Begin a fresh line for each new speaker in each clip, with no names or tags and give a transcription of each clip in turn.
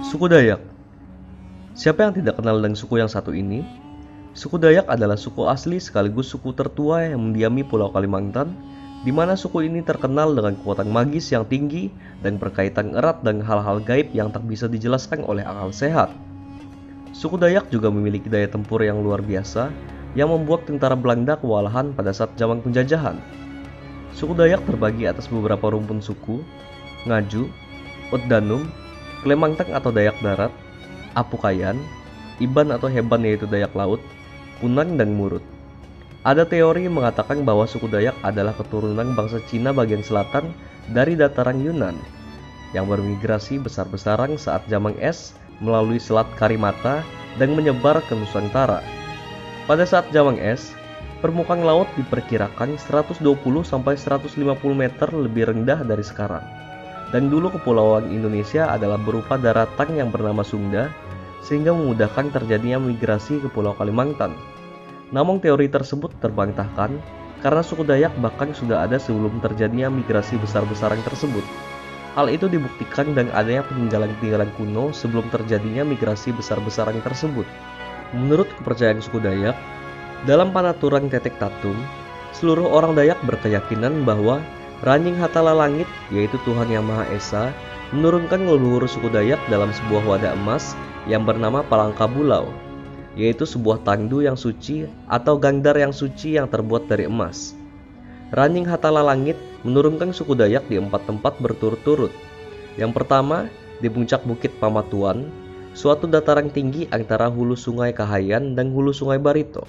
Suku Dayak. Siapa yang tidak kenal dengan suku yang satu ini? Suku Dayak adalah suku asli sekaligus suku tertua yang mendiami Pulau Kalimantan, di mana suku ini terkenal dengan kekuatan magis yang tinggi dan berkaitan erat dengan hal-hal gaib yang tak bisa dijelaskan oleh akal sehat. Suku Dayak juga memiliki daya tempur yang luar biasa yang membuat tentara Belanda kewalahan pada saat zaman penjajahan. Suku Dayak terbagi atas beberapa rumpun suku: Ngaju, Utdanum, Klemangteng atau Dayak Darat, Apukayan, Iban atau Heban yaitu Dayak Laut, Punang, dan Murut. Ada teori mengatakan bahwa suku Dayak adalah keturunan bangsa Cina bagian selatan dari dataran Yunan yang bermigrasi besar-besaran saat zaman es melalui Selat Karimata dan menyebar ke Nusantara. Pada saat zaman es, permukaan laut diperkirakan 120-150 meter lebih rendah dari sekarang. Dan dulu kepulauan Indonesia adalah berupa daratan yang bernama Sunda, sehingga memudahkan terjadinya migrasi ke Pulau Kalimantan. Namun teori tersebut terbantahkan karena suku Dayak bahkan sudah ada sebelum terjadinya migrasi besar-besaran tersebut. Hal itu dibuktikan dengan adanya peninggalan-peninggalan kuno sebelum terjadinya migrasi besar-besaran tersebut. Menurut kepercayaan suku Dayak, dalam panaturan Tetek Tatung, seluruh orang Dayak berkeyakinan bahwa Ranjing Hatala Langit, yaitu Tuhan Yang Maha Esa, menurunkan leluhur suku Dayak dalam sebuah wadah emas yang bernama Palangka Bulau, yaitu sebuah tandu yang suci atau gandar yang suci yang terbuat dari emas. Ranjing Hatala Langit menurunkan suku Dayak di 4 tempat berturut-turut. Yang pertama, di puncak Bukit Pamatuan, suatu dataran tinggi antara hulu Sungai Kahayan dan hulu Sungai Barito.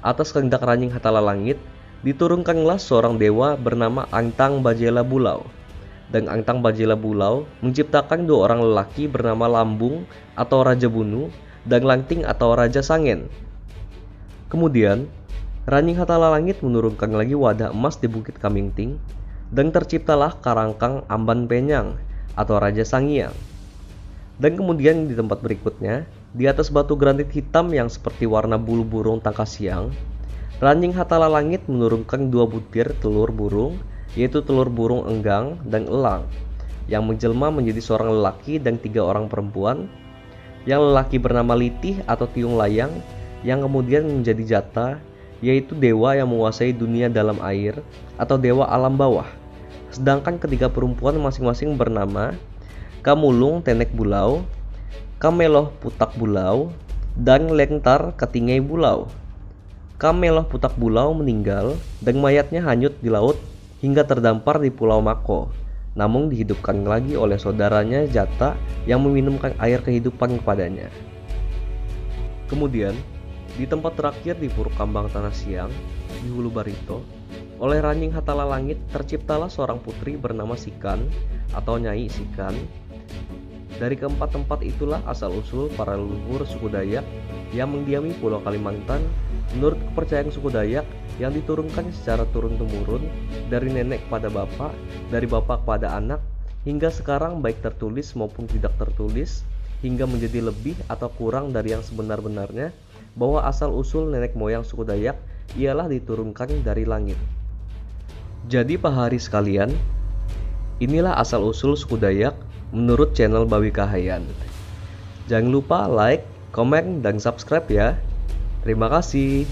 Atas kehendak Ranjing Hatala Langit, diturunkanlah seorang dewa bernama Angtang Bajela Bulau. Dan Angtang Bajela Bulau menciptakan 2 orang lelaki bernama Lambung atau Raja Bunu dan Langting atau Raja Sangen. Kemudian, Ranjing Hatala Langit menurunkan lagi wadah emas di Bukit Kamingting dan terciptalah Karangkang Amban Penyang atau Raja Sangiang. Dan kemudian di tempat berikutnya, di atas batu granit hitam yang seperti warna bulu burung tangkasiang, Ranjing Hatala Langit menurunkan 2 butir telur burung, yaitu telur burung enggang dan elang, yang menjelma menjadi seorang lelaki dan 3 orang perempuan. Yang lelaki bernama Litih atau Tiung Layang, yang kemudian menjadi Jata, yaitu dewa yang menguasai dunia dalam air atau dewa alam bawah. Sedangkan ketiga perempuan masing-masing bernama Kamulung Tenek Bulau, Kameloh Putak Bulau, dan Lengtar Katingai Bulau. Kameloh Putak Bulau meninggal dan mayatnya hanyut di laut hingga terdampar di Pulau Mako, namun dihidupkan lagi oleh saudaranya Jata yang meminumkan air kehidupan kepadanya. Kemudian, di tempat terakhir di Purukambang Tanah Siang, di Hulu Barito, oleh Ranjing Hatala Langit terciptalah seorang putri bernama Sikan atau Nyai Sikan. Dari keempat tempat itulah asal-usul para leluhur suku Dayak yang mendiami Pulau Kalimantan. Menurut kepercayaan suku Dayak yang diturunkan secara turun-temurun dari nenek kepada bapak, dari bapak kepada anak, hingga sekarang baik tertulis maupun tidak tertulis, hingga menjadi lebih atau kurang dari yang sebenar-benarnya, bahwa asal-usul nenek moyang suku Dayak ialah diturunkan dari langit. Jadi pahari sekalian, inilah asal-usul suku Dayak menurut channel Bawi Kahayan. Jangan lupa like, komen, dan subscribe ya. Terima kasih.